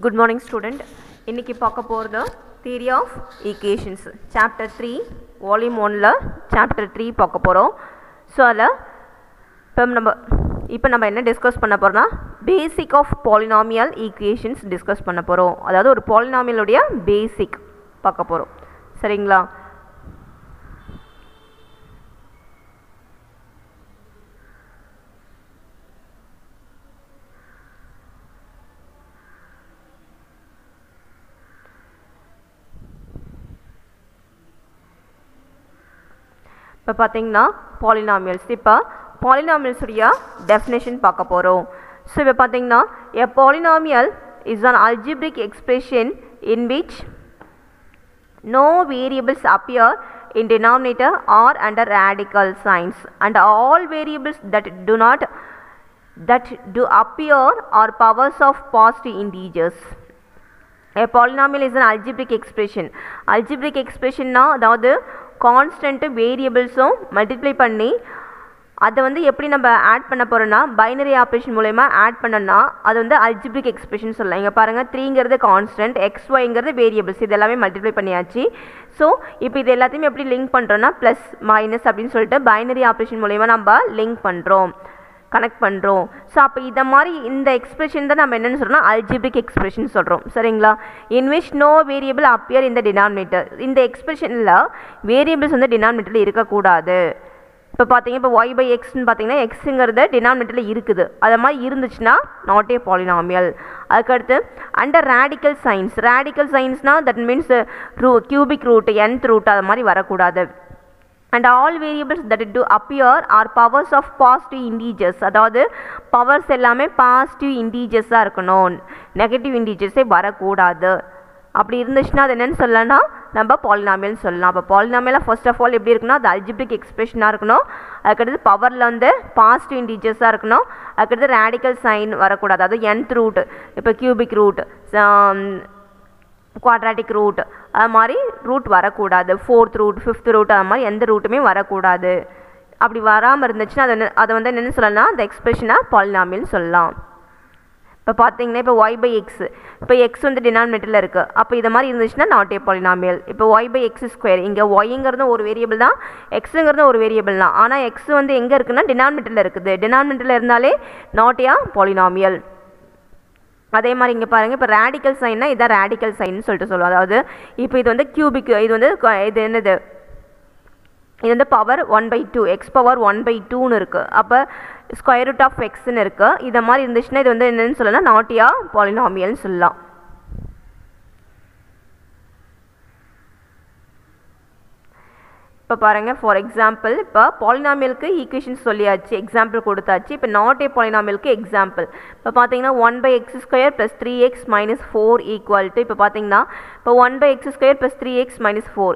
Good morning student. இன்னைக்கு பார்க்க போறது theory of equations chapter 3 volume 1ல chapter 3 பார்க்க போறோம். சோ அத இப்போ நம்ம என்ன டிஸ்கஸ் பண்ண போறோம்னா basic of polynomial equations discuss பண்ண போறோம். அதாவது ஒரு polynomial உடைய basic பார்க்க போறோம். சரிங்களா? இப்போ பார்த்தீங்கன்னா பாலினாமியல்ஸ் இப்போ பாலினாமியல்ஸ் உடைய டெஃபினேஷன் பார்க்க போகிறோம். ஸோ இப்போ பார்த்தீங்கன்னா a polynomial is an algebraic expression in which no variables appear in denominator or under radical signs and all variables that do appear are powers of positive integers. A polynomial is an algebraic expression. Algebraic expression na அதாவது constant வேரியபிள்ஸும் multiply பண்ணி அதை வந்து எப்படி நம்ம add பண்ண போகிறோன்னா binary operation மூலயமா add பண்ணோன்னா அது வந்து அல்ஜிப்ரிக் எக்ஸ்பிரஷன் சொல்லலாம். இங்கே பாருங்கள் 3ங்கிறது கான்ஸ்டன்ட், XYங்கிறது வேரியபிள்ஸ், இது எல்லாமே மல்டிப்ளை பண்ணியாச்சு. ஸோ இப்போ இது எல்லாத்தையுமே எப்படி லிங்க் பண்ணுறோன்னா ப்ளஸ் மைனஸ் அப்படின்னு சொல்லிட்டு பைனரி ஆப்ரேஷன் மூலயமா நம்ம லிங்க் பண்ணுறோம், கனெக்ட் பண்ணுறோம். ஸோ அப்போ இதை மாதிரி இந்த எக்ஸ்பிரஷன் தான் நம்ம என்னென்னு சொல்கிறோம்னா அல்ஜிப்ரிக் எக்ஸ்பிரஷன் சொல்கிறோம். சரிங்களா? In which no variable appear இந்த டினாமினேட்டர். இந்த எக்ஸ்பிரஷனில் வேரியபிள்ஸ் வந்து டினாமினேட்டரில் இருக்கக்கூடாது. இப்போ பார்த்தீங்க இப்போ y by xன்னு பார்த்தீங்கன்னா எக்ஸுங்கிறது டினாமினேட்டரில் இருக்குது. அது மாதிரி இருந்துச்சுன்னா நாட் ஏ பாலினாமியல். அதுக்கடுத்து அண்டர் ரேடிக்கல் சைன்ஸ். ரேடிக்கல் சைன்ஸ்னால் that means cubic root, nth root அது மாதிரி வரக்கூடாது. And all variables that do appear are powers of positive integers. அதாவது பவர்ஸ் எல்லாமே பாசிட்டிவ் இன்டீஜர்ஸாக இருக்கணும், நெகட்டிவ் இன்டீஜர்ஸே வரக்கூடாது. அப்படி இருந்துச்சுன்னா அது என்னென்னு சொல்லலாம்னா நம்ம பாலினாமியல்னு சொல்லலாம். அப்போ பாலினாமியலாக ஃபர்ஸ்ட் ஆஃப் ஆல் எப்படி இருக்குன்னா அது அல்ஜிப்ரிக் எக்ஸ்பிரஷனாக இருக்கணும். அதுக்கடுத்து பவரில் வந்து பாசிட்டிவ் இன்டீஜர்ஸாக இருக்கணும். அதுக்கடுத்து ரேடிக்கல் சைன் வரக்கூடாது. அதாவது nth ரூட், இப்போ கியூபிக் ரூட், குவாட்ராட்டிக் ரூட் அது மாதிரி ரூட் வரக்கூடாது. 4th ரூட், 5th ரூட் அது மாதிரி எந்த ரூட்டுமே வரக்கூடாது. அப்படி வராமல் இருந்துச்சுன்னா அதை வந்து என்னென்னு சொல்லலாம், அந்த எக்ஸ்பிரஷனாக பாலினாமியல்னு சொல்லலாம். இப்போ பார்த்தீங்கன்னா இப்போ y by x, இப்போ x வந்து டினாமினேட்டரில் இருக்குது. அப்போ இதை மாதிரி இருந்துச்சுன்னா நாட் ஏ பாலினாமியல். இப்போ y by x ஸ்கொயர், இங்கே ஒய்ங்கிறது ஒரு வேரியபிள் தான், எக்ஸுங்கிறது ஒரு வேரியபிள் தான். ஆனால் எக்ஸ் வந்து எங்கே இருக்குன்னா டினாமினேட்டரில் இருக்குது. டினாமினேட்டரில் இருந்தாலே நாட் ஏ பாலினாமியல். அதே மாதிரி இங்கே பாருங்கள் இப்போ ரேடிக்கல் சைன்னா இதான் ரேடிக்கல் சைன்னு சொல்லிட்டு சொல்லுவோம். அதாவது இப்போ இது வந்து கியூபிக், இது வந்து இது என்னது, இது வந்து பவர் 1/2, எக்ஸ் பவர் 1/2ன்னு இருக்குது. அப்போ ஸ்கொயர் ரூட் ஆஃப் எக்ஸ்ன்னு இருக்குது. இதை மாதிரி இருந்துச்சுன்னா இது வந்து என்னென்னு சொல்லலாம், நாட் ஏ பாலினாமியல்னு சொல்லலாம். இப்போ பாருங்கள் ஃபார் எக்ஸாம்பிள் இப்போ பாலினாமியலுக்கு ஈக்குவேஷன்ஸ் சொல்லியாச்சு, எக்ஸாம்பிள் கொடுத்தாச்சு. இப்போ நாட் ஏ பாலினாமியலுக்கு எக்ஸாம்பிள் இப்போ பார்த்தீங்கன்னா 1/x² + 3x - 4 ஈக்குவல் டு இப்போ பார்த்தீங்கன்னா இப்போ 1/x² + 3x - 4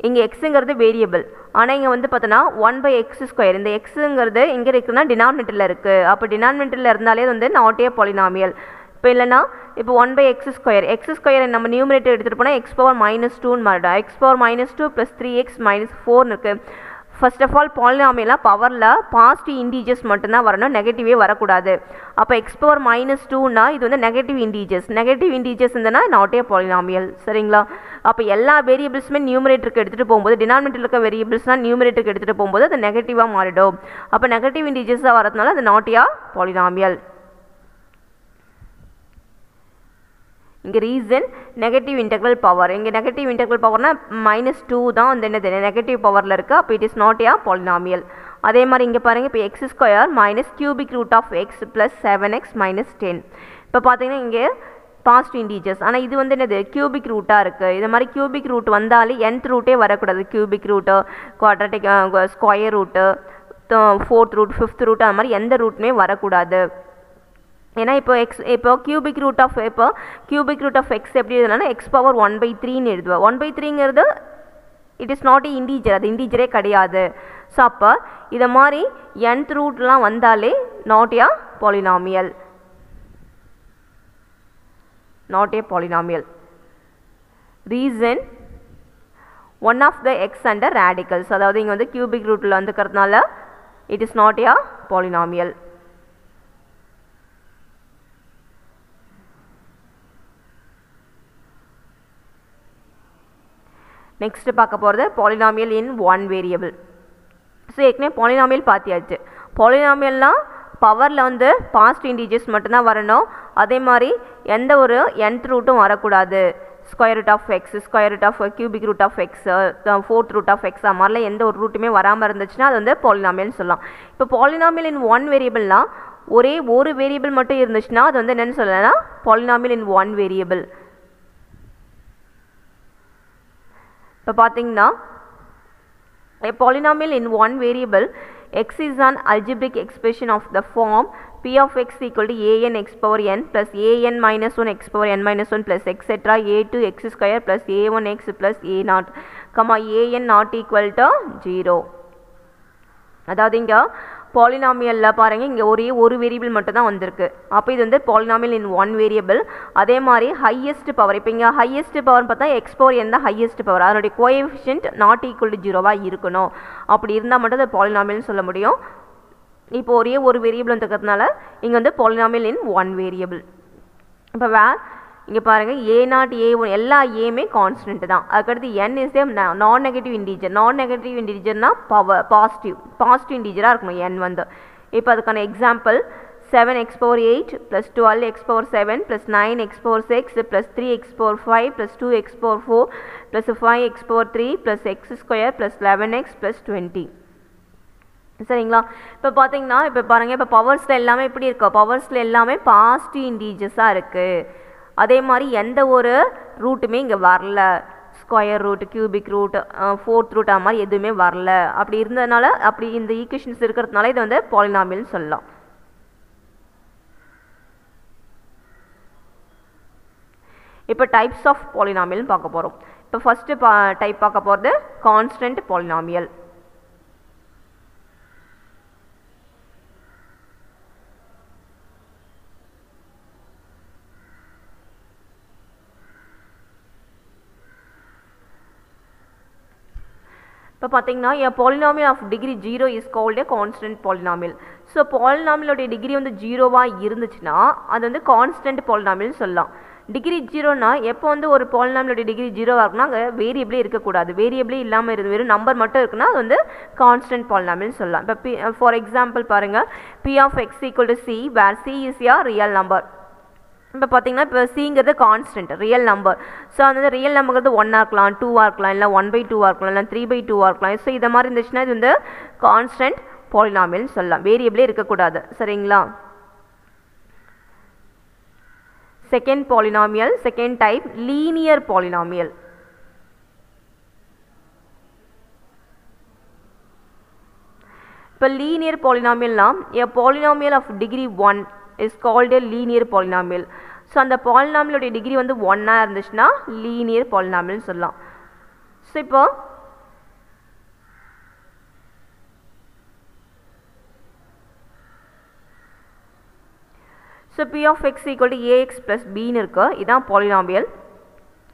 இங்கே எக்ஸுங்கிறது வேரியபிள். ஆனால் இங்கே வந்து பார்த்தோன்னா 1/x², இந்த எக்ஸுங்கிறது எங்கே இருக்குதுன்னா டினாமினேட்டரில் இருக்குது. அப்போ டினாமினேட்டரில் இருந்தாலே வந்து நாட் ஏ பாலினாமியல். இப்போ இல்லைனா இப்போ 1/x², x² நம்ம நியூமரேட்டர் எடுத்துகிட்டு போனால் x பவர் -2ன்னு மாறிடும். x பவர் -2 + 3x - 4ன்னு இருக்குது. ஃபர்ஸ்ட் ஆஃப் ஆல் பாலினாமியலாக பவரில் பாசிட்டிவ் இன்டீஜர்ஸ் மட்டும்தான் வரணும், நெகட்டிவே வரக்கூடாது. அப்போ x பவர் -2னா இது வந்து நெகட்டிவ் இன்டீஜர்ஸ் இருந்ததுன்னா நாட் ஏ பாலினாமியல். சரிங்களா? அப்போ எல்லா வேரியபிள்ஸுமே நியூமரேட்டருக்கு எடுத்துகிட்டு போகும்போது டினாமினேட்டரில் இருக்க வேரியபிள்ஸ்னால் நியூமரேட்டருக்கு எடுத்துகிட்டு போகும்போது அது நெகட்டிவாக மாறிடும். அப்போ நெகட்டிவ் இன்டீஜர்ஸாக வரதுனால அது நாட் ஏ பாலினாமியல். இங்கே ரீசன் நெகட்டிவ் இன்டெக்ரல் பவர். இங்கே நெகட்டிவ் இன்டெக்ரல் பவர்னால் -2 தான் வந்து என்னது நெகட்டிவ் பவரில் இருக்குது. அப்போ it is not a polynomial. அதே மாதிரி இங்கே பாருங்கள் இப்போ x² - cubic root of X + 7x - 10. இப்போ பார்த்தீங்கன்னா இங்கே பாசிட்டிவ் இன்டீஜர்ஸ், ஆனால் இது வந்து என்னது கியூபிக் ரூட்டாக இருக்குது. இது மாதிரி கியூபிக் ரூட் வந்தாலே nth ரூட்டே வரக்கூடாது. Cubic root, quadratic, square root, 4th root, 5th root அது மாதிரி எந்த ரூட்டுமே வரக்கூடாது. ஏன்னா இப்போ கியூபிக் ரூட் ஆஃப் எக்ஸ் எப்படி எழுதலாம்னா x பவர் 1/3ன்னு எழுதுவேன். 1/3ங்கிறது it is not a integer, அது இன்டீஜரே கிடையாது. ஸோ அப்போ இதை மாதிரி nth ரூட்லாம் வந்தாலே not a polynomial, not a polynomial. Reason one of the x under radicals, அதாவது இங்கே வந்து கியூபிக் ரூட்டில் வந்துக்கிறதுனால it is not a polynomial. Next பார்க்க போகிறது polynomial in one variable. So ஏற்கனவே பாலினாமியல் பார்த்தியாச்சு. பாலினாமியல்னால் பவரில் வந்து பாசிட்டிவ் இன்டிஜர்ஸ் மட்டும்தான் வரணும். அதே மாதிரி எந்த ஒரு nth ரூட்டும் வரக்கூடாது. Square root of x, square root of cubic root of x, fourth root of x, அது மாதிரிலாம் எந்த ஒரு ரூட்டுமே வராமல் இருந்துச்சுன்னா அது வந்து பாலினாமியல்னு சொல்லலாம். இப்போ பாலினாமியல் இன் ஒன் வேரியபிள்னால் ஒரே ஒரு வேரியபிள் மட்டும் இருந்துச்சுன்னா அது வந்து என்னென்னு சொல்லலைன்னா பாலினாமியல் இன் ஒன் வேரியபிள். இப்போ பார்த்தீங்கன்னா a polynomial in one variable x is an algebraic expression of the form p of x equal to an x power n plus an minus 1 x power n minus 1 plus etc. a2 x square plus a1 x plus a naught, an not equal to 0. அதாவது இங்கே பாலினாமியலில் பாருங்கள் இங்கே ஒரே ஒரு variable மட்டும் தான் வந்திருக்கு. அப்போ இது வந்து பாலினாமியல் இன் ஒன் வேரியபிள். அதே மாதிரி ஹையஸ்ட் பவர், இப்போ இங்கே ஹையஸ்ட் பவர்னு பார்த்தா எக்ஸ் பவர் என் தான் ஹையஸ்ட் பவர், அதனுடைய கோஎஃபிஷியன்ட் நாட் ஈக்குவல் டு 0வாக இருக்கணும். அப்படி இருந்தால் மட்டும் அது பாலினாமியல்னு சொல்ல முடியும். இப்போ ஒரே ஒரு வேரியபிள் வந்துக்கிறதுனால இங்கே வந்து பாலினாமியல் இன் ஒன் வேரியபிள். இப்போ இங்கே பாருங்கள் a0 a1 எல்லா ஏமே கான்ஸ்டன்ட் தான். அதுக்கடுத்து n இஸ் ஏ நான் நெகட்டிவ் இன்டீஜர். நான் நெகட்டிவ் இன்டீஜர்னால் பாசிட்டிவ் இன்டீஜராக இருக்கணும் n வந்து. இப்போ அதுக்கான example 7x power 8 plus 12x power 7 plus 9x power 6 plus 3x power 5 plus 2x power 4 plus 5x power 3 plus x square plus 11x plus 20. சரிங்களா? இப்போ பார்த்தீங்கன்னா இப்போ பாருங்கள், இப்போ பவர்ஸில் எல்லாமே எப்படி இருக்கோ, பவர்ஸில் எல்லாமே பாசிட்டிவ் இன்டீஜர்ஸாக இருக்குது. அதே மாதிரி எந்த ஒரு ரூட்டுமே இங்கே வரல. Square root, cubic root, fourth root அது மாதிரி எதுவுமே வரல. அப்படி இருந்ததுனால, அப்படி இந்த ஈக்குவேஷன்ஸ் இருக்கிறதுனால இதை வந்து பாலினாமியல்னு சொல்லலாம். இப்போ டைப்ஸ் ஆஃப் பாலினாமியல்னு பார்க்க போகிறோம். இப்போ ஃபஸ்ட்டு டைப் பார்க்க போகிறது கான்ஸ்டன்ட் பாலினாமியல். இப்போ பார்த்தீங்கன்னா a polynomial of degree 0 is called a constant polynomial. So பாலினாமியலோடைய டிகிரி வந்து 0வாக இருந்துச்சுன்னா அது வந்து கான்ஸ்டன்ட் பாலினாமியல்னு சொல்லலாம். டிகிரி 0னா எப்போ வந்து ஒரு பாலினாமியலோடைய டிகிரி 0வாக இருக்குன்னா அங்கே வேரியபிளே இருக்கக்கூடாது. வேரியபிளே இல்லாமல் இருந்து வெறும் நம்பர் மட்டும் இருக்குன்னா அது வந்து கான்ஸ்டன்ட் பாலினாமியல்னு சொல்லலாம். இப்போ ஃபார் எக்ஸாம்பிள் பாருங்கள், p of x equal to c where c is a real number. இப்போ பார்த்தீங்கன்னா இப்போ சிங்கிறது கான்ஸ்டன்ட் ரியல் நம்பர். ஸோ அந்த ரியல் நம்பர்ங்கிறது 1ஆக இருக்கலாம், 2ஆக இருக்கலாம், இல்லை 1/2ஆக இருக்கலாம், இல்லை 3/2ஆக இருக்கலாம். ஸோ இதை மாதிரி இருந்துச்சுன்னா இது வந்து கான்ஸ்டன்ட் பாலினாமியல்னு சொல்லலாம். வேரியபிளே இருக்கக்கூடாது. சரிங்களா? Second polynomial, second type linear polynomial. இப்போ linear பாலினாமியல்னால் a polynomial of degree 1 is called a linear polynomial. So அந்த பாலினாமியலுடைய டிகிரி வந்து 1ஆக இருந்துச்சுன்னா லீனியர் பாலினாமியல்னு சொல்லலாம். ஸோ இப்போ p of x equal to ax plus bன்னு இருக்கு. இதான் polynomial.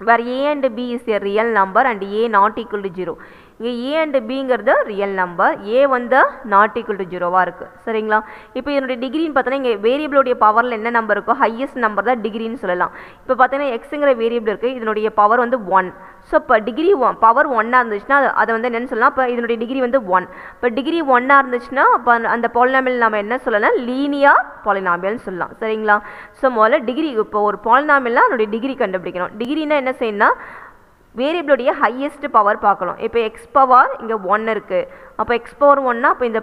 where a and b is a real number and a not equal to 0. இங்கே a and bங்கிறது real number, a வந்து நாட் ஈக்குவல் டு 0வாக இருக்குது. சரிங்களா? இப்போ இதனுடைய டிகிரின்னு பார்த்தோன்னா இங்கே வேரியபிளுடைய பவரில் என்ன நம்பர் இருக்கோ ஹையஸ்ட் நம்பர் தான் டிகிரின்னு சொல்லலாம். இப்போ பார்த்தீங்கன்னா எக்ஸுங்கிற வேரியபிள் இருக்குது, இதனுடைய பவர் வந்து 1. ஸோ இப்போ டிகிரி பவர் 1ஆக இருந்துச்சுன்னா அதை வந்து என்னென்னு சொல்லலாம். இப்போ இதனுடைய டிகிரி வந்து 1. இப்போ டிகிரி 1ஆக இருந்துச்சுன்னா அப்போ அந்த பாலினாமியல் நம்ம என்ன சொல்லலாம், லீனியர் பாலினாமியல்னு சொல்லலாம். சரிங்களா? ஸோ முதல்ல டிகிரி, இப்போ ஒரு பாலினாமியல்னால் அதனுடைய டிகிரி கண்டுபிடிக்கணும். டிகிரினா என்ன செய்யணும்னா வேரியபிளுடைய ஹையஸ்ட் பவர் பார்க்கணும். இப்போ எக்ஸ் பவர் இங்கே 1 இருக்குது. அப்போ எக்ஸ் பவர் 1னா அப்போ இந்த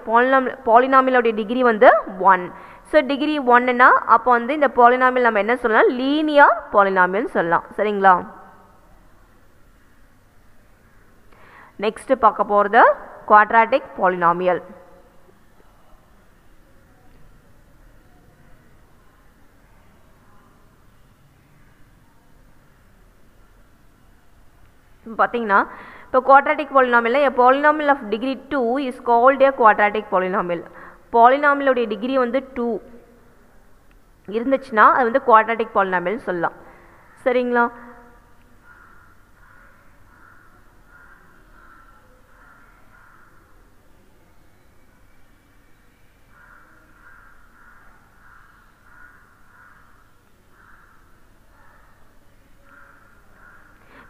பாலினாமியலுடைய டிகிரி வந்து 1. ஸோ டிகிரி 1னா அப்போ வந்து இந்த பாலினாமியல் நம்ம என்ன சொல்லலாம், லீனியர் பாலினாமியல்னு சொல்லலாம். சரிங்களா? நெக்ஸ்ட் பார்க்க போகிறது குவாட்ராட்டிக் பாலினாமியல். பார்த்தீங்கன்னா இப்போ quadratic polynomial a polynomial of degree 2 is called a quadratic polynomial. பாலினாமியலுடைய டிகிரி வந்து 2 இருந்துச்சுன்னா அது வந்து குவாட்ராட்டிக் பாலினாமியல்னு சொல்லலாம். சரிங்களா?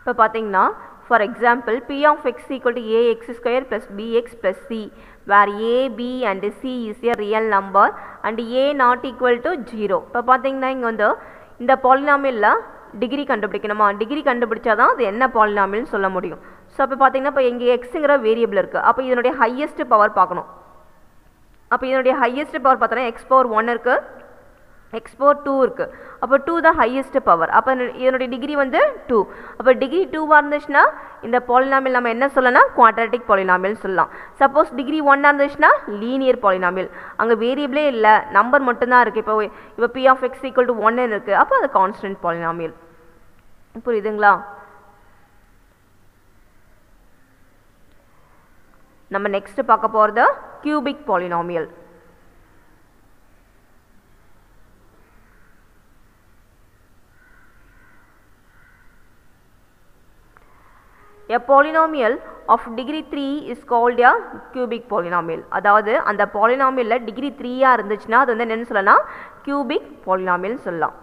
இப்போ பார்த்தீங்கன்னா For example, p of x equal to ax square plus bx plus c, where a, b and c is a real number and a not equal to 0. இப்போ பார்த்தீங்கன்னா இங்கே வந்து இந்த பாலினாமியலில் டிகிரி கண்டுபிடிக்கணுமா, டிகிரி கண்டுபிடிச்சா தான் அது என்ன பாலினாமியல்னு சொல்ல முடியும். ஸோ அப்போ பார்த்தீங்கன்னா இப்போ இங்கே எக்ஸுங்கிற வேரியபிள் இருக்குது. அப்போ இதனுடைய ஹையஸ்ட் பவர் பார்க்கணும். அப்போ இதனுடைய ஹையஸ்ட் பவர் பார்த்தோன்னா x பவர் 1 இருக்குது, x பவர் 2 இருக்குது. அப்போ 2 தான் ஹையஸ்ட் பவர். அப்போ இதனுடைய டிகிரி வந்து 2. அப்போ டிகிரி 2வாக இருந்துச்சுன்னா இந்த பாலினாமியல் நம்ம என்ன சொல்லலாம், குவாட்ராட்டிக் பாலினாமியல் சொல்லலாம். சப்போஸ் டிகிரி 1 இருந்துச்சுன்னா லீனியர் பாலினாமியல். அங்கே வேரியபிளே இல்லை, நம்பர் மட்டும்தான் இருக்குது. இப்போ p of x equal to 1 இருக்குது. அப்போ அது கான்ஸ்டன்ட் பாலினாமியல். புரியுதுங்களா? நம்ம நெக்ஸ்ட் பார்க்க போகிறது cubic polynomial. A polynomial of degree 3 is called a cubic polynomial. அதாவது அந்த polynomial டிகிரி 3 இருந்துச்சுன்னா அது வந்து என்னன்னு சொல்லலாம், cubic polynomial சொல்லலாம்.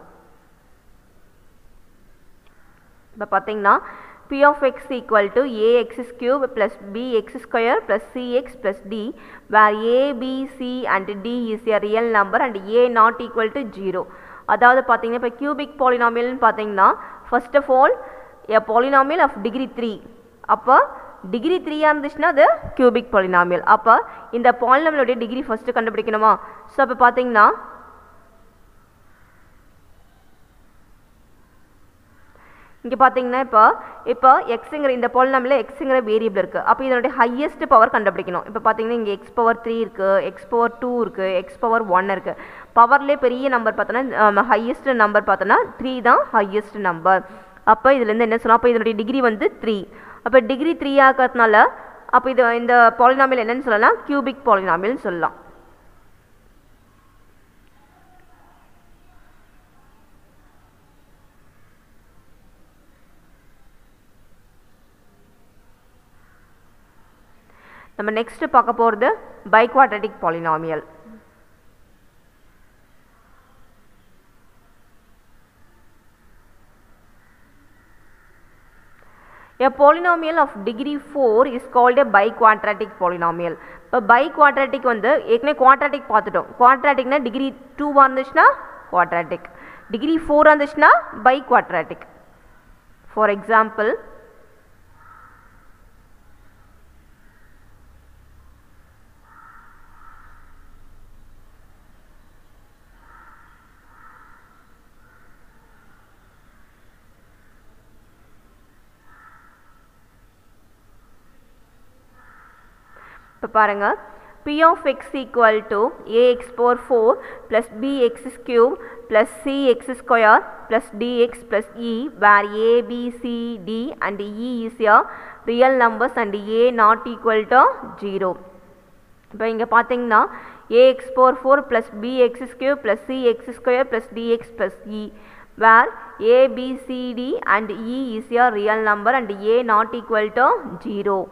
இப்போ பார்த்தீங்கன்னா p of x equal to ax cube plus bx square plus cx plus d, where a, b, c and d is a real number and a not equal to 0. அதாவது பார்த்தீங்கன்னா இப்போ cubic polynomial பார்த்தீங்கன்னா first of all a polynomial of degree 3. அப்போ degree 3 இருந்துச்சுன்னா அது cubic polynomial. அப்போ இந்த பாலினாமியலுடைய degree first கண்டுபிடிக்கணுமா. So அப்போ பார்த்தீங்கன்னா இங்கே பார்த்தீங்கன்னா இப்போ எக்ஸுங்கிற இந்த பாலினாமியலில் எக்ஸுங்கிற வேரியபிள் இருக்குது. அப்போ இதனுடைய ஹையஸ்ட் பவர் கண்டுபிடிக்கணும். இப்போ பார்த்தீங்கன்னா இங்கே எக்ஸ் பவர் 3 இருக்குது, எக்ஸ் பவர் 2 இருக்குது, எக்ஸ் பவர் 1 இருக்குது. பவர்லேயே பெரிய நம்பர் பார்த்தோன்னா ஹையஸ்ட் நம்பர் பார்த்தோன்னா 3 தான் ஹையஸ்ட் நம்பர். அப்போ இதுலேருந்து என்ன சொல்லலாம், அப்போ இதனுடைய டிகிரி வந்து 3. அப்போ டிகிரி 3 ஆகிறதுனால அப்போ இது இந்த பாலினாமியல் என்னன்னு சொல்லலாம், கியூபிக் பாலினாமியல்னு சொல்லலாம். நம்ம நெக்ஸ்ட் பார்க்க போகிறது பைக்வாட்ரட்டிக் polynomial. A polynomial of degree 4 is called a biquadratic polynomial. இப்போ biquadratic வந்து ஏற்கனவே quadratic பார்த்துட்டோம். quadraticனா டிகிரி 2 இருந்துச்சுன்னா quadratic, டிகிரி 4 இருந்துச்சுன்னா biquadratic. For example, இப்போ பாருங்க, p of x equal to ax power 4 plus bx cube plus cx square plus dx plus e, where a, b, c, d and e is a real numbers and a not equal to 0. இப்போ இங்கே பார்த்தீங்கன்னா ax power 4 plus bx cube plus cx square plus dx plus e, where a, b, c, d and e is a real number and a not equal to 0.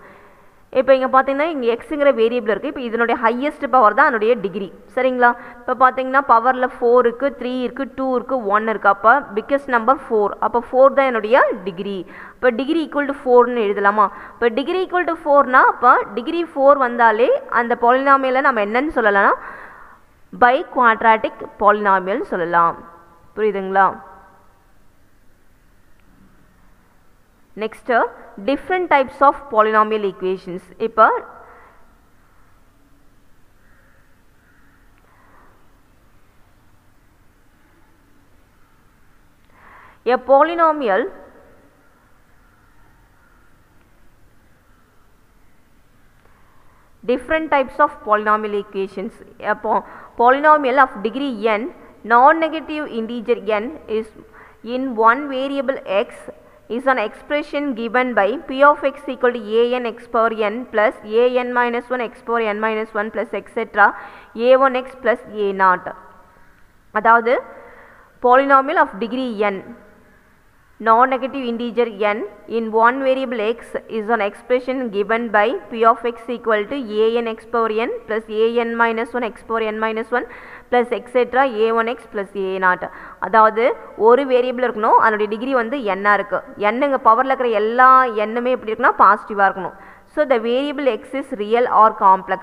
இப்போ இங்கே பார்த்தீங்கன்னா இங்கே எக்ஸுங்கிற variable இருக்குது. இப்போ இதனுடைய ஹையஸ்ட் பவர் தான் அதனுடைய degree. சரிங்களா? இப்போ பார்த்தீங்கன்னா பவரில் 4 இருக்குது, 3 இருக்குது, 2 இருக்குது, 1 இருக்குது. அப்போ பிக்கஸ்ட் நம்பர் 4. அப்போ 4 தான் என்னுடைய டிகிரி. இப்போ டிகிரி ஈக்குவல் டு 4ன்னு எழுதலாமா? இப்போ டிகிரி ஈக்குவல் டு 4னா அப்போ டிகிரி 4 வந்தாலே அந்த பாலினாமியலை நம்ம என்னன்னு சொல்லலாம்னா பை குவாட்ராட்டிக் பாலினாமியல்னு சொல்லலாம். புரியுதுங்களா? Next, different types of polynomial equations. இப்போ a polynomial different types of polynomial equations. A polynomial of degree n, non-negative integer n is in one variable x is an expression given by p of x equal to a n x power n plus a n minus 1 x power n minus 1 plus etc. a1 x plus a naught. அதாவது polynomial of degree n. non-negative integer n in one variable x is an expression given by p of x equal to a n x power n plus a n minus 1 x power n minus 1 plus etc a1x plus a0. அதாவது ஒரு variable இருக்கணும், அதனுடைய degree வந்து n இருக்கு. n பவரில் இருக்கிற எல்லா எண்ணுமே எப்படி இருக்குன்னா பாசிட்டிவாக இருக்கணும். So the variable x is real or complex.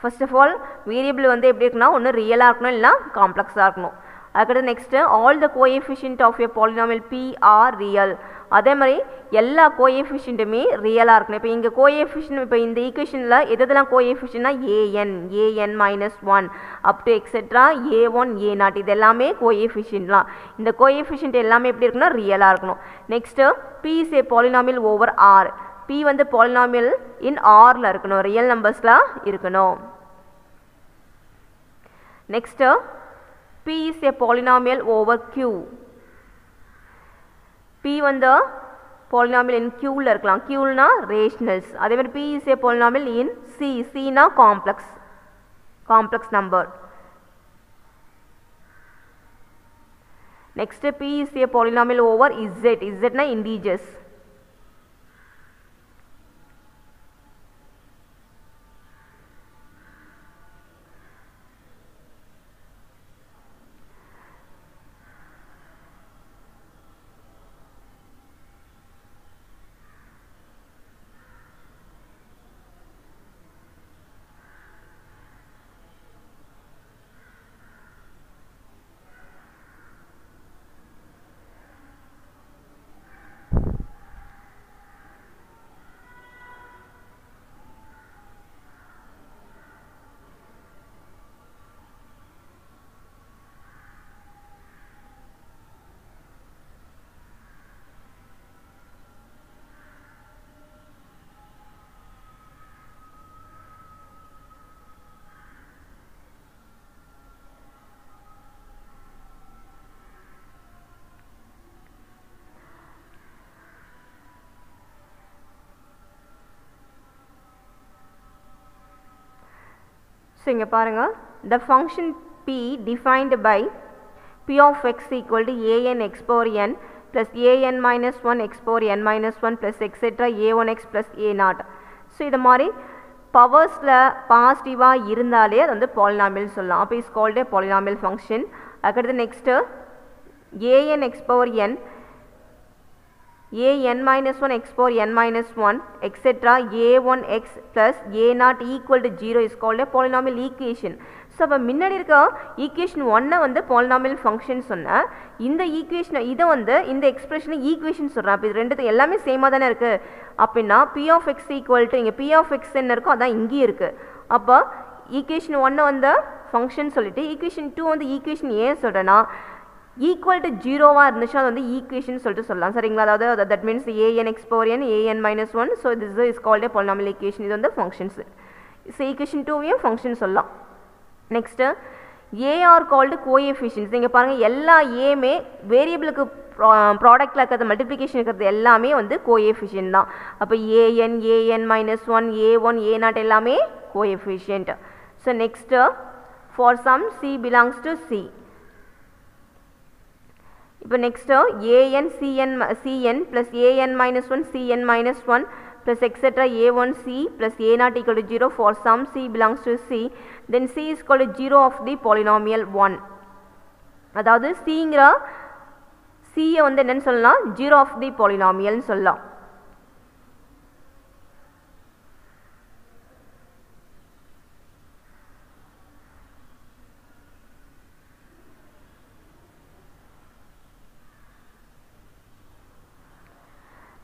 First of all variable வந்து எப்படி இருக்குன்னா ஒன்று ரியலாக இருக்கணும் இல்லைனா காம்ப்ளெக்ஸாக இருக்கணும். அதுக்கடுத்து next all the coefficient of a polynomial p are real. அதே மாதிரி எல்லா கோஎஃபிஷியன்ட்டுமே ரியலாக இருக்கணும். இப்போ இங்கே கோஎஃபிஷியன்ட் இப்போ இந்த ஈக்குவேஷனில் எதெல்லாம் கோஎஃபிஷியன்ட்னா an minus 1 up to etcetera a1 a0 இது எல்லாமே கோஎஃபிஷியன்ட்லாம். இந்த கோஎஃபிஷியன்ட் எல்லாமே எப்படி இருக்குன்னா ரியலாக இருக்கணும். Next p is a polynomial over r. p வந்து பாலினாமியல் இன் ஆரில் இருக்கணும், ரியல் நம்பர்ஸில் இருக்கணும். Next p is a polynomial over q. p வந்து polynomial in q ல இருக்கலாம், q னா rationals. அதே மாதிரி p is a polynomial in c னா complex number. Next p is a polynomial over z னா integers. ஸோ இங்கே பாருங்கள், the function p defined by p of x equal to an x power n plus an minus 1 x power n minus 1 plus etc a1x plus a0. So இது மாதிரி பவர்ஸில் பாசிட்டிவாக இருந்தாலே அது வந்து polynomial சொல்லலாம். அப்போ is called A polynomial function. அதுக்கடுத்து next an x power n an minus 1 x power n minus 1 etc a1x plus a0 equal to 0 is called a polynomial equation. So அப்போ முன்னாடி இருக்க ஈக்குவேஷன் 1 வந்து பாலினாமியல் ஃபங்க்ஷன் சொன்னேன். இந்த ஈக்குவேஷனை இதை வந்து இந்த எக்ஸ்பிரஷனை ஈக்குவேஷன் சொல்கிறேன். அப்போ இது ரெண்டு எல்லாமே சேமாக தானே இருக்குது. அப்படின்னா p of x equal to இங்கே p of x என்ன இருக்கோ அதான் இங்கேயும் இருக்குது. அப்போ ஈக்குவேஷன் 1 வந்து ஃபங்க்ஷன் சொல்லிட்டு ஈக்குவேஷன் 2 வந்து ஈக்குவேஷன் ஏன் சொல்கிறேன்னா ஈக்குவல் டு ஜீரோவாக இருந்துச்சுன்னா அது வந்து ஈக்குவேஷன் சொல்லிட்டு சொல்லலாம். சரிங்களா? அதாவது that means an x power n an minus 1. So this is called A polynomial equation. இது வந்து ஃபங்க்ஷன்ஸ். ஸோ ஈக்குவேஷன் 2வையும் ஃபங்க்ஷன் சொல்லலாம். Next A are called coefficients. நீங்கள் பாருங்கள் எல்லா ஏமே வேரியபிளுக்கு ப்ராடக்டில் இருக்கிறது மல்டிப்ளிகேஷன் இருக்கிறது எல்லாமே வந்து கோஎஃபிஷியன்ட் தான். அப்போ an minus 1 a1 a0 எல்லாமே coefficient. So next for some c belongs to c. இப்போ next cn plus an minus 1 cn minus 1 plus etc a1c plus a0 equal to 0 for some c belongs to c, then c is called 0 of the polynomial 1. அதாவது cங்கிற c வந்து என்னன்னு சொல்லலாம் 0 of the polynomial சொல்லலாம்.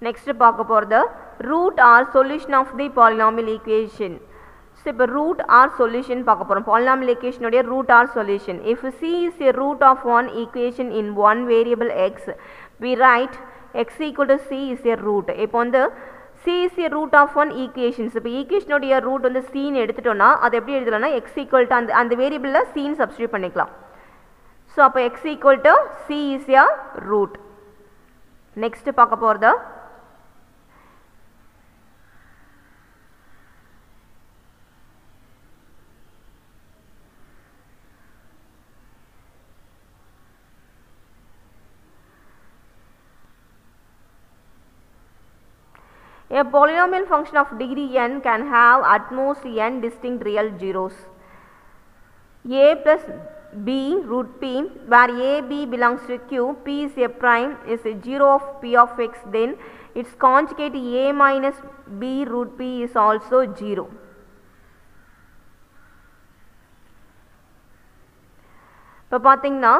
Next பார்க்க போகிறது root or solution of the polynomial equation. So இப்போ root or solution பார்க்க போகிறோம். polynomial equation உடைய root or solution. If c is a root of one equation in one variable x, we write x equal to c is a root. இப்போ வந்து c is a root of one equations. இப்போ equation உடைய root வந்து c ன்னு எடுத்துட்டோம்னா அது எப்படி எழுதலாம்னா x equal to அந்த வேரியபிளில் c ன்னு சப்ஸ்டியூட் பண்ணிக்கலாம். ஸோ அப்போ x equal to c is a root. Next பார்க்க போகிறது A polynomial function of degree n can have at most n distinct real zeros. A plus b root p, where a b belongs to q, p is a prime, is a 0 of p of x, then its conjugate a minus b root p is also 0. இப்போ பார்த்தீங்கன்னா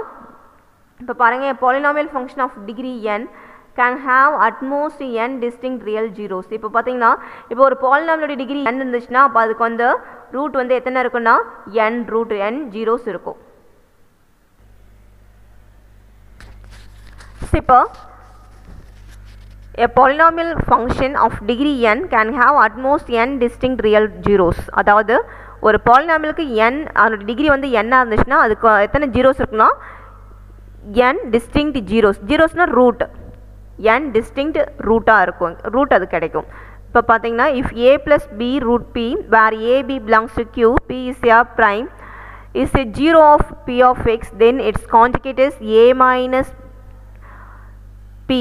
இப்போ பாருங்கள் a polynomial function of degree n can have at most n distinct real zeros. இப்போ பார்த்தீங்கன்னா இப்போ ஒரு polynomial degree n இருந்துச்சுன்னா அப்போ அதுக்கு வந்து ரூட் வந்து எத்தனை இருக்குன்னா n ரூட் n ஜீரோஸ் இருக்கும். இப்போ a polynomial function of degree n can have at most n distinct real zeros. அதாவது ஒரு polynomialக்கு n அதோட டிகிரி வந்து n இருந்துச்சுன்னா அதுக்கு எத்தனை ஜீரோஸ் இருக்குன்னா n distinct zeros. ஜீரோஸ்னா ரூட் n distinct ரூட்டாக இருக்கும், ரூட் அது கிடைக்கும். இப்போ பார்த்தீங்கன்னா if a plus b root p where a b belongs to q, p is a prime, is a 0 of p of x, then its conjugate is a minus p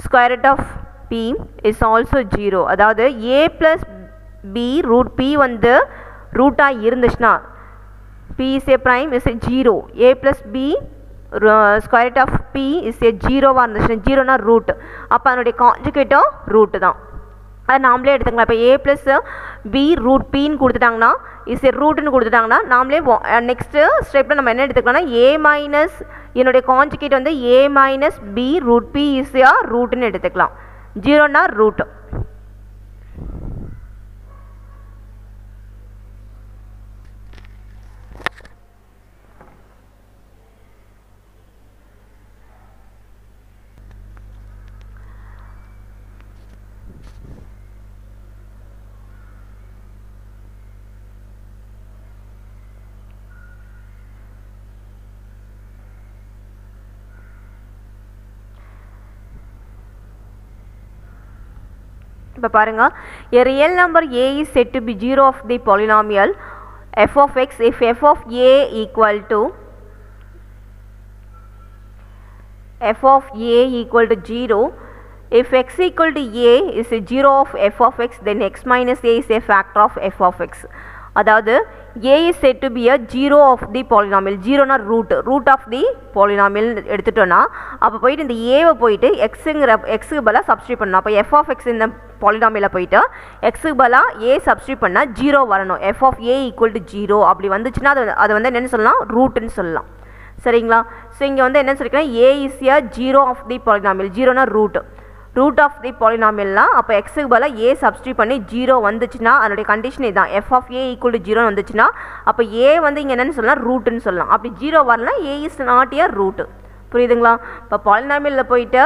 square root of p is also 0. அதாவது a plus b root p வந்து ரூட்டாக இருந்துச்சுன்னா p is a prime is a 0, a plus b square root of p is a 0வாக இருந்துச்சுன்னா ஜீரோனா root, அப்போ அதனுடைய கான்ஜுகேட்டும் route தான். அதை நாமளே எடுத்துக்கலாம். இப்போ a plus b root pன்னு கொடுத்துட்டாங்கன்னா இஸ் ஏ ரூட்டுன்னு கொடுத்துட்டாங்கன்னா நாமளே நெக்ஸ்ட்டு ஸ்டெப்பில் நம்ம என்ன எடுத்துக்கலாம்னா a மைனஸ் என்னுடைய கான்ஜுகேட் வந்து a minus b root p is a ரூட்டுன்னு எடுத்துக்கலாம். ஜீரோனா ரூட். இப்போ பாருங்க, a real number a is said to be 0 of the polynomial f of x if f of a equal to 0. If x equal to a is a 0 of f of x, then x minus a is a factor of f of x. அதாவது a is said to be a 0 of the polynomial. 0னா root of the polynomial எடுத்துட்டோன்னா அப்போ போயிட்டு இந்த ஏவை போயிட்டு எக்ஸுக்கு பதிலாக substitute பண்ணணும். அப்போ f of x இந்த பாலினாமியில் போயிட்டு எக்ஸுக்கு பதிலாக a சப்ஸ்டியூட் பண்ணால் 0 வரணும். f of a equal to 0 அப்படி வந்துச்சுன்னா அது வந்து என்னென்னு சொல்லலாம், ரூட்டுன்னு சொல்லலாம். சரிங்களா? ஸோ இங்கே வந்து என்ன சொல்லிக்கலாம், a is a 0 of the polynomial. 0னா ரூட் ஆஃப் தி பாலினாமியல்லாம் அப்போ எக்ஸுக்கு பதிலாக a சப்ஸ்டியூட் பண்ணி 0 வந்துச்சுன்னா அதனுடைய கண்டிஷன் இதுதான். f of a equal to 0 வந்துச்சுன்னா அப்போ a வந்து இங்கே என்னென்னு சொல்லலாம், ரூட்டுன்னு சொல்லலாம். அப்படி 0 வரலாம் a is not a root. புரியுதுங்களா? இப்போ பாலினாமியலில் போயிட்டு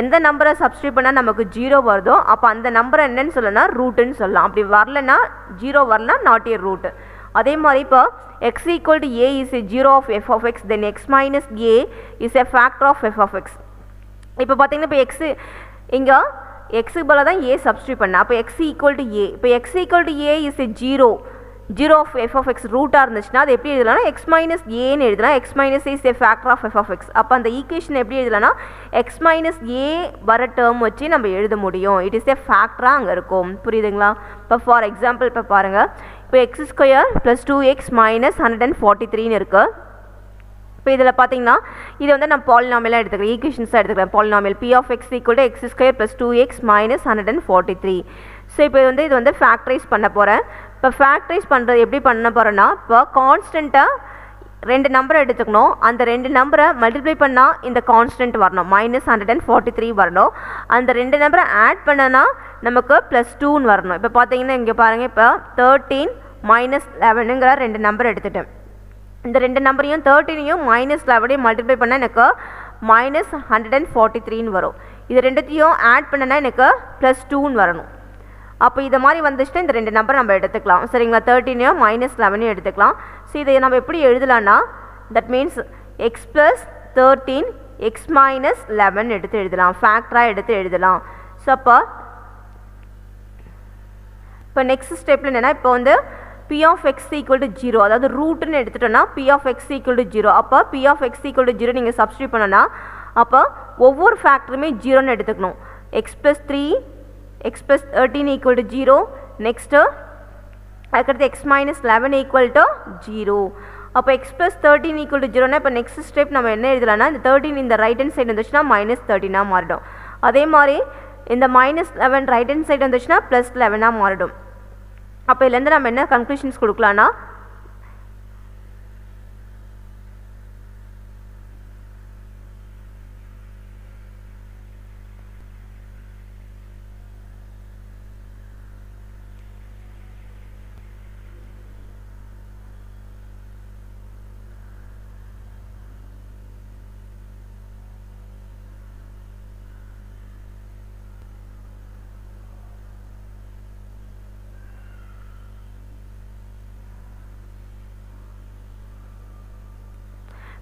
எந்த நம்பரை சப்ஸ்டியூட் பண்ணால் நமக்கு 0 வருதோ அப்போ அந்த நம்பரை என்னென்னு சொல்லலாம், ரூட்டுன்னு சொல்லலாம். அப்படி வரலன்னா 0 வரலாம், நாட் a ரூட். அதே மாதிரி இப்போ x equal to a is a 0 of f of x, then x minus a is a factor of f of x. இப்போ பார்த்தீங்கன்னா இப்போ x இங்கே எக்ஸுக்கு பதிலாக தான் a சப்ஸ்டியூட் பண்ண. அப்போ x ஈக்குவல் டு a. இப்போ x equal to a is a 0 of f of x ரூட்டாக இருந்துச்சுன்னா அது எப்படி எழுதலாம்னா x மைனஸ் ஏன்னு எழுதலாம். x minus a is a factor of f of x. அப்போ அந்த ஈக்குவேஷன் எப்படி எழுதலாம்னா x மைனஸ் a வர டேர்ம் வச்சு நம்ம எழுத முடியும். இட் இஸ் a ஃபேக்டராக அங்கே இருக்கும். புரியுதுங்களா? இப்போ ஃபார் எக்ஸாம்பிள் இப்போ பாருங்கள், இப்போ x square plus 2x minus 143ன்னு இருக்குது. இப்போ இதில் பார்த்தீங்கன்னா இது வந்து நான் பாலினாமியலாக எடுத்துக்கிறேன், ஈக்குவேஷன்ஸாக எடுத்துக்கிறேன். Polynomial p of x equal to x square plus 2x minus 143. So இப்போ வந்து இது வந்து ஃபேக்டரைஸ் பண்ண போகிறேன். இப்போ ஃபேக்டரைஸ் பண்ணுறது எப்படி பண்ண போகிறேன்னா, இப்போ கான்ஸ்டண்ட்டாக 2 நம்பரை எடுத்துக்கணும். அந்த 2 நம்பரை மல்டிப்ளை பண்ணால் இந்த கான்ஸ்டன்ட் வரணும், மைனஸ் 143 வரணும். அந்த 2 நம்பரை ஆட் பண்ணனா நமக்கு +2ன்னு வரணும். இப்போ பார்த்தீங்கன்னா இங்கே பாருங்கள், இப்போ 13 மைனஸ் 11ங்கிற 2 நம்பர் எடுத்துட்டேன். இந்த 2 நம்பரையும் 13ஐயும் மைனஸ் 11ஐயும் மல்டிப்ளை பண்ணால் எனக்கு மைனஸ் 143ன்னு வரும். இது ரெண்டுத்தையும் ஆட் பண்ணனா எனக்கு +2ன்னு வரணும். அப்போ இதை மாதிரி வந்துச்சுன்னா இந்த 2 நம்பர் நம்ம எடுத்துக்கலாம். சரிங்களா? 13ஐயும் மைனஸ் 11ஐயும் எடுத்துக்கலாம். ஸோ இதை நம்ம எப்படி எழுதலாம்னா, that means x plus 13 x minus 11 எடுத்து எழுதலாம், ஃபேக்டராக எடுத்து எழுதலாம். ஸோ அப்போ நெக்ஸ்ட் ஸ்டெப்பில் என்னென்னா, இப்போ வந்து p of x equal to 0, அதாவது ரூட்டுன்னு எடுத்துட்டோன்னா p of x equal to 0. அப்போ p of x equal to 0 நீங்கள் சப்ஸ்டியூட் பண்ணனா அப்போ ஒவ்வொரு ஃபேக்டருமே 0ன்னு எடுத்துக்கணும். x plus 3 x plus 13 equal to 0. Next அதுக்கடுத்து x minus 11 equal to 0. அப்போ x plus 13 equal to 0 இப்போ next step நம்ம என்ன எழுதலாம்னா இந்த 13 இந்த ரைட் ஹேண்ட் சைடு வந்துச்சுன்னா minus 13 மாறிடும். அதே மாதிரி இந்த minus 11 ரைட் ஹேண்ட் சைடு வந்துச்சுன்னா plus 11 மாறிடும். அப்போ இதுலேருந்து நம்ம என்ன கன்க்ளூஷன்ஸ் கொடுக்கலாம்னா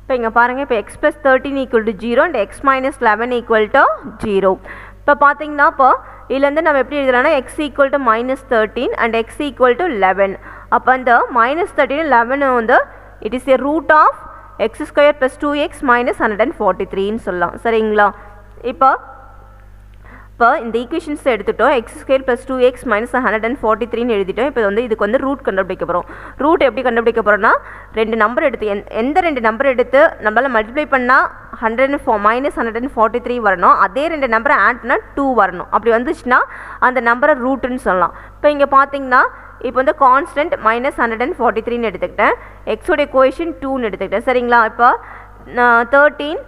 இப்போ இங்கே பாருங்கள் இப்போ x plus 13 equal to 0 and x minus 11 equal to 0. இப்போ பார்த்தீங்கன்னா இப்போ இதுலேருந்து நம்ம எப்படி எழுதலாம்னா x equal to minus 13 and x equal to 11. அப்போ அந்த minus 13 11 வந்து it is a root of x square plus 2x minus 143 சொல்லலாம். சரிங்களா? இப்போ இந்த ஈக்குவேஷன்ஸ் எடுத்துட்டோம் x square plus 2x minus 143 எழுதிட்டோம். இப்போ வந்து இதுக்கு வந்து ரூட் கண்டுபிடிக்க போகிறோம். ரூட் எப்படி கண்டுபிடிக்க போகிறோம்னா ரெண்டு நம்பர் எடுத்து எந்த ரெண்டு நம்பர் எடுத்து நம்மளால் மல்டிப்ளை பண்ணால் minus 143 வரணும், அதே ரெண்டு நம்பரை ஆட் பண்ணால் 2 வரணும். அப்படி வந்துச்சுன்னா அந்த நம்பரை ரூட்டுன்னு சொல்லலாம். இப்போ இங்கே பார்த்தீங்கன்னா இப்போ வந்து கான்ஸ்டன்ட் minus 143 எடுத்துக்கிட்டேன், எக்ஸோடைய கோஎஃபிஷியன்ட் 2ன்னு எடுத்துக்கிட்டேன். சரிங்களா? இப்போ 13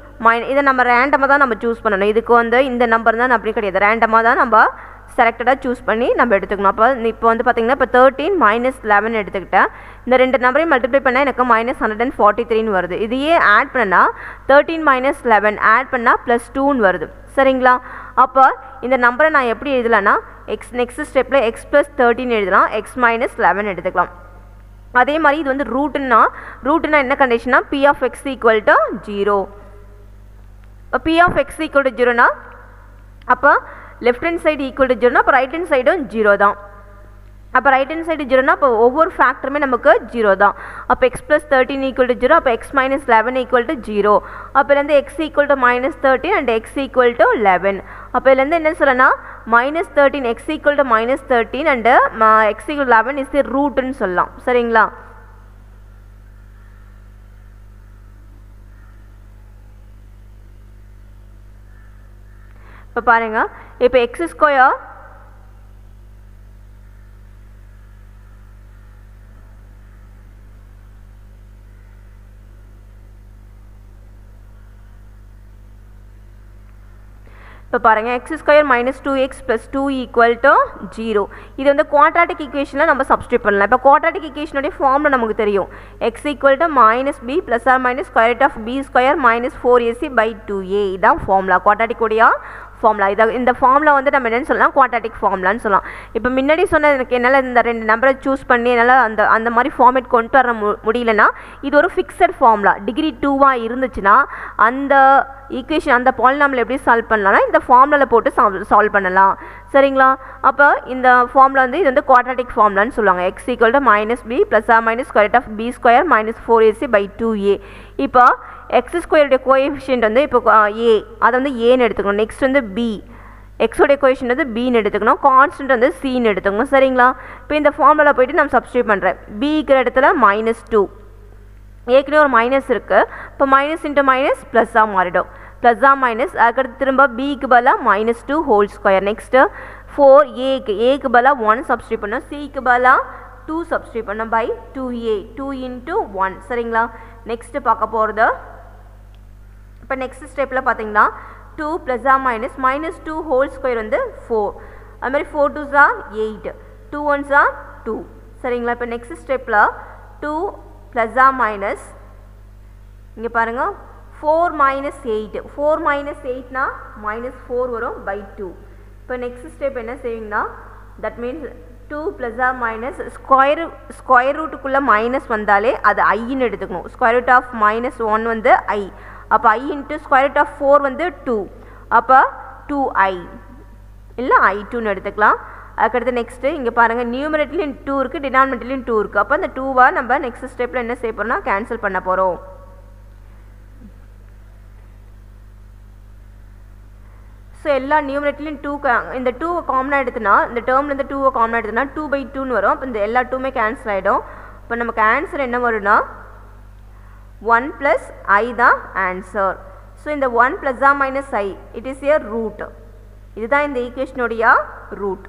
இதை நம்ம ரேண்டமாக தான் நம்ம சூஸ் பண்ணணும். இதுக்கு வந்து இந்த நம்பர் தான் அப்படி கிடையாது, ரேண்டமாக தான் நம்ம செலக்டடாக சூஸ் பண்ணி நம்ம எடுத்துக்கணும். அப்போ இப்போ வந்து பார்த்திங்கன்னா இப்போ 13 minus 11 எடுத்துக்கிட்டேன். இந்த ரெண்டு நம்பரையும் மல்டிப்ளை பண்ணால் எனக்கு minus 143 வருது. இதையே ஆட் பண்ணால் 13 minus 11 ஆட் பண்ணால் ப்ளஸ் 2ன்னு வருது. சரிங்களா? அப்போ இந்த நம்பரை நான் எப்படி எழுதலாம்னா நெக்ஸ்ட் ஸ்டெப்பில் x plus 13 எழுதலாம், x minus 11 எடுத்துக்கலாம். அதே மாதிரி இது வந்து ரூட்டுன்னா என்ன கண்டிஷன்னா p of x equal to 0. p of x equal to 0னா அப்போ left hand side equal to 0னா அப்போ ரைட் ஹேண்ட் சைடும் 0 தான். அப்போ ரைட் ஹேண்ட் சைடு 0னா அப்போ ஒவ்வொரு ஃபேக்டருமே நமக்கு 0 தான். அப்போ x plus 13 equal to 0, அப்போ x minus 11 equal to 0. அப்போ இதுலேருந்து x equal to minus 13 and x equal to 11. அப்போ இதுலேருந்து என்ன சொல்லனா minus 13 x equal to minus 13 and x equal to 11 is the rootன்னு சொல்லலாம். சரிங்களா? இப்போ பாருங்க, இப்போ x ஸ்கொயர் இப்போ பாருங்க x square minus 2x plus 2 equal to 0. இது வந்து குவாட்ராட்டிக் ஈக்குவேஷனில் நம்ம சப்ஸ்டியூட் பண்ணலாம். இப்போ குவாட்ராட்டிக் ஈக்குவேஷனுடைய ஃபார்முலா நமக்கு தெரியும், x equal to minus b plus or minus square root of b square minus 4ac by 2a. இதான் ஃபார்முலா, குவாட்ராட்டிக் உடைய ஃபார்முலா. இந்த ஃபார்முலா வந்து நம்ம என்னென்னு சொல்லலாம், குவாட்ராட்டிக் ஃபார்முலான்னு சொல்லலாம். இப்போ முன்னாடி சொன்னது எனக்கு என்னால் இந்த ரெண்டு நம்பரை சூஸ் பண்ணி என்னால் அந்த மாதிரி ஃபார்மேட் கொண்டு வர முடியலன்னா இது ஒரு ஃபிக்ஸட் ஃபார்முலா. டிகிரி 2வாக இருந்துச்சுன்னா அந்த ஈக்குவேஷன் அந்த பாலினாமியல் எப்படி சால்வ் பண்ணலாம்னா இந்த ஃபார்முலாவில் போட்டு சால்வ் பண்ணலாம். சரிங்களா? அப்போ இந்த ஃபார்முலா வந்து இது வந்து குவாட்ராட்டிக் ஃபார்முலான்னு சொல்லுவாங்க. x equal to minus b plus or minus square root of b square minus 4ac by 2a. இப்போ x ஸ்கொயருடைய கோஎஃபிஷியன்ட் வந்து இப்போ a, அதை வந்து ஏன்னு எடுத்துக்கணும். நெக்ஸ்ட் வந்து b, எக்ஸோடைய கோஎஃபிஷியன்ட் வந்து bன்னு எடுத்துக்கணும், கான்ஸ்டன்ட் வந்து cன்னு எடுத்துக்கணும். சரிங்களா? இப்போ இந்த ஃபார்முலா போயிட்டு நம்ம சப்ஸ்டியூட் பண்ணுறேன். b இருக்கிற இடத்துல -2, ஏற்கனவே ஒரு மைனஸ் இருக்குது, இப்போ மைனஸ் இன்ட்டு மைனஸ் ப்ளஸ்ஸாக மாறிடும். ப்ளஸ்ஸாக மைனஸ், அதுக்கடுத்து திரும்ப பிக்கு பதிலாக -2 ஹோல் ஸ்கொயர். நெக்ஸ்ட்டு 4 ஏக்கு பதிலாக 1 சப்ஸ்டியூட் பண்ணோம், சிக்கு பதிலாக 2 சப்ஸ்டியூட் பண்ணோம் பை 2a, 2 into 1. சரிங்களா? நெக்ஸ்ட்டு பார்க்க போகிறது இப்போ நெக்ஸ்ட் ஸ்டெப்பில் பார்த்தீங்கன்னா 2 ப்ளஸ்ஸாக -2 ஹோல் ஸ்கொயர் வந்து 4. அதுமாதிரி 4 2s are 8, 2 1s are 2. சரிங்களா? இப்போ நெக்ஸ்ட் ஸ்டெப்பில் 2 ப்ளஸ்ஸாக மைனஸ், இங்கே பாருங்கள் 4 minus 8, 4 minus 8னா -4 வரும் by 2. இப்போ நெக்ஸ்ட் ஸ்டெப் என்ன செய்வீங்கன்னா தட் மீன்ஸ் 2 ப்ளஸ்ஸாக மைனஸ் ஸ்கொயர் ரூட்டுக்குள்ளே மைனஸ் வந்தாலே அது ஐன்னு எடுத்துக்கணும். ஸ்கொயர் ரூட் ஆஃப் -1 வந்து ஐ, அப்போ ஐ இன்ட்டு ஸ்கொயர் ரூட் ஆஃப் 4 வந்து 2, அப்போ 2i இல்லை i2ன்னு எடுத்துக்கலாம். அதுக்கடுத்து நெக்ஸ்ட்டு இங்கே பாருங்கள் நியூமரேட்டர்லையும் 2 இருக்குது, டினாமினேட்டர்லையும் 2 இருக்குது. அப்போ அந்த 2வா நம்ம நெக்ஸ்ட் ஸ்டெப்பில் என்ன செய்ய போகிறோம்னா கேன்சல் பண்ண போகிறோம். ஸோ எல்லா நியூமரேட்டர்லையும் 2 இந்த 2 காமனாக எடுத்துனா இந்த டேர்ம்லேருந்து 2 காமனாக எடுத்துனா 2/2 வரும். அப்போ இந்த எல்லா 2மே கேன்சல் ஆகிடும். இப்போ நமக்கு ஆன்சர் என்ன வரும்னா 1 + I தான் ஆன்சர். ஸோ இந்த 1 + or - I it is a root. இதுதான் இந்த ஈக்குவேஷனுடைய ரூட்.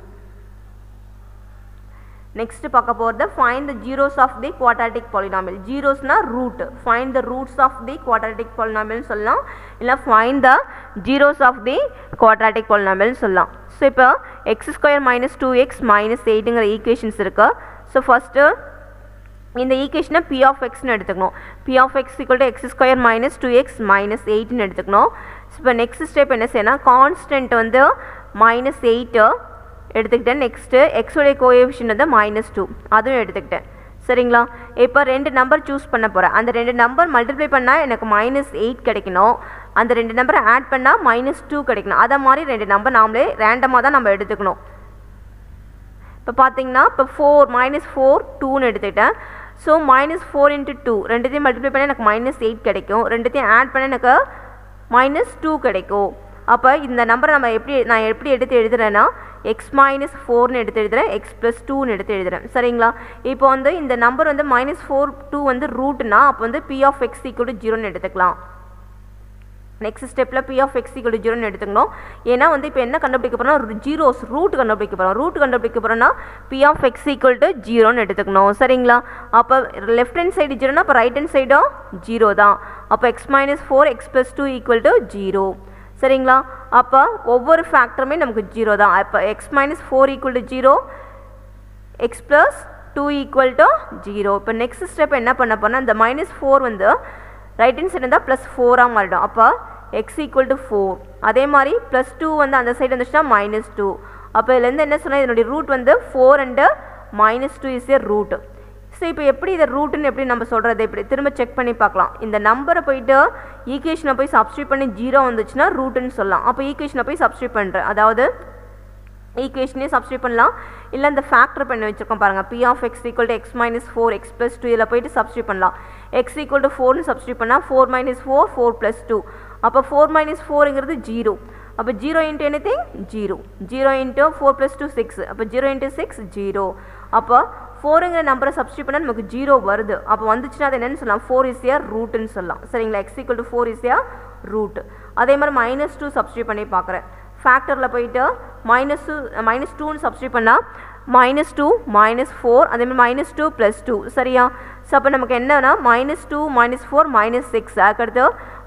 நெக்ஸ்ட் பார்க்க போகிறது find the zeros of the quadratic polynomial. ஜீரோஸ்னா root. Find the roots of the quadratic பாலினாமியல்னு சொல்லலாம், இல்லை find the zeros of the quadratic பாலினாமியல்னு சொல்லலாம். ஸோ இப்போ x² - 2x - 8ங்கிற ஈக்குவேஷன்ஸ் இருக்குது. ஸோ ஃபஸ்ட்டு இந்த ஈக்குவேஷனை p of xன்னு எடுத்துக்கணும். p of x = x² - 2x - 8ன்னு எடுத்துக்கணும். ஸோ இப்போ நெக்ஸ்ட் ஸ்டெப் என்ன செய்யணும், கான்ஸ்டன்ட் வந்து -8 எடுத்துக்கிட்டேன். நெக்ஸ்ட்டு எக்ஸோடைய கோஎஃபிஷியன்ட் வந்து -2 அதுவும் எடுத்துக்கிட்டேன். சரிங்களா? இப்போ 2 நம்பர் சூஸ் பண்ண போகிறேன். அந்த 2 நம்பர் மல்டிப்ளை பண்ணால் எனக்கு -8 கிடைக்கணும். அந்த 2 நம்பரை ஆட் பண்ணால் -2 கிடைக்கணும். அதை மாதிரி 2 நம்பர் நாமளே ரேண்டமாக தான் நம்ம எடுத்துக்கணும். இப்போ பார்த்தீங்கன்னா இப்போ 4 2ன்னு எடுத்துக்கிட்டேன். ஸோ -4 × 2 ரெண்டுத்தையும் மல்டிப்ளை பண்ணால் எனக்கு -8 கிடைக்கும். ரெண்டுத்தையும் ஆட் பண்ண எனக்கு -2 கிடைக்கும். அப்போ இந்த நம்பரை நான் எப்படி எடுத்து எழுதுறேன்னா x - 4ன்னு எடுத்து எழுதுறேன், x + 2ன்னு எடுத்து எழுதுறேன். சரிங்களா? இப்போ வந்து இந்த நம்பர் வந்து -4 2 வந்து ரூட்னா அப்போ வந்து p of x = 0ன்னு எடுத்துக்கலாம். நெக்ஸ்ட் ஸ்டெப்பில் p of x = 0ன்னு எடுத்துக்கணும். ஏன்னா வந்து இப்போ என்ன கண்டுபிடிக்க போகிறோம்னா ஜீரோஸ் ரூட் கண்டுபிடிக்க போகிறோம். ரூட் கண்டுபிடிக்க போகிறோன்னா p of x = 0ன்னு எடுத்துக்கணும். சரிங்களா? அப்போ லெஃப்ட் ஹேண்ட் சைடு 0னா அப்போ ரைட் ஹேண்ட் சைடும் 0 தான். அப்போ x - 4 x + 2 = 0. சரிங்களா? அப்போ ஒவ்வொரு ஃபேக்டருமே நமக்கு 0 தான். அப்போ x - 4 = 0, x + 2 = 0. இப்போ நெக்ஸ்ட் ஸ்டெப் என்ன பண்ண போனால் இந்த -4 வந்து ரைட் ஹேண்ட் சைடு இருந்தால் +4ஆக மாறிடும். அப்போ x = 4. அதே மாதிரி +2 வந்து அந்த சைடு வந்துச்சுன்னா -2. அப்போ இதுலேருந்து என்ன சொன்னால் இதனுடைய ரூட் வந்து 4 and -2 is a root. So இப்போ எப்படி இதை ரூட்டுன்னு எப்படி நம்ம சொல்கிறது, இப்படி திரும்ப செக் பண்ணி பார்க்கலாம். இந்த நம்பரை போய்ட்டு ஈக்குவேஷனை போய் சப்ஸ்டியூட் பண்ணி 0 வந்துச்சுன்னா ரூட்டுன்னு சொல்லலாம். அப்போ ஈக்குவேஷனை போய் சப்ஸ்டியூட் பண்ணுறேன், அதாவது ஈக்குவேஷனே சப்ஸ்டியூட் பண்ணலாம், இல்லை இந்த ஃபேக்டர் பண்ணி வச்சுருக்கோம் பாருங்கள். p of x = x - 4 x + 2 இதில் போய்ட்டு சப்ஸ்டியூட் பண்ணலாம். x = 4ன்னு சப்ஸ்டியூட் பண்ணால் 4 - 4 4 + 2. அப்போ 4 - 4ங்கிறது 0. அப்போ 0 × anything 0. 0 × 4 + 2 6. அப்போ 0 × 6 0. அப்போ 4ங்கிற நம்பரை சப்ஸ்டியூட் பண்ணால் நமக்கு 0 வருது. அப்போ வந்துச்சுன்னா அது என்னென்னு சொல்லலாம், 4 is a ரூட்டுன்னு சொல்லலாம். சரிங்களா? x = 4 is a root. அதே மாதிரி -2 சப்ஸ்டியூட் பண்ணி பார்க்குறேன். ஃபேக்டரில் போயிட்டு -2ன்னு சப்ஸ்டியூட் பண்ணால் -2 -4 அதே மாதிரி -2 + 2. சரியா? ஸோ அப்போ நமக்கு என்னன்னா -2 -4 -6 அதுக்கடுத்து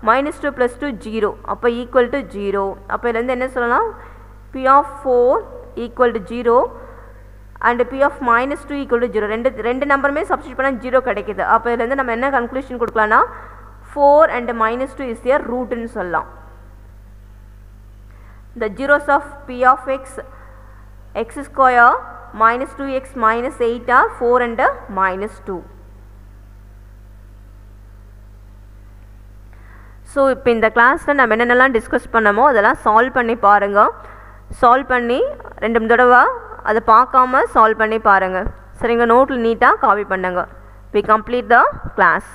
-2 + 2 0. அப்போ = 0. அப்போ இதுலேருந்து என்ன சொல்லலாம், p of 4 = 0 and p of -2 = 0. ரெண்டு நம்பருமே சப்ஸ்டியூட் பண்ணால் 0 கிடைக்குது. அப்போ இதுலேருந்து நம்ம என்ன கன்க்ளூஷன் கொடுக்கலாம்னா 4 and -2 is a ரூட்னு சொல்லலாம். The zeros of p of x x² - 2x - 8 are 4 and -2. So இப்போ இந்த கிளாஸில் நம்ம என்னென்னலாம் டிஸ்கஸ் பண்ணமோ அதெல்லாம் சால்வ் பண்ணி பாருங்கள். சால்வ் பண்ணி 2 தடவை அதை பார்க்காம சால்வ் பண்ணி பாருங்கள். சரிங்க? நோட்டில் நீட்டாக காப்பி பண்ணுங்க. We complete the class.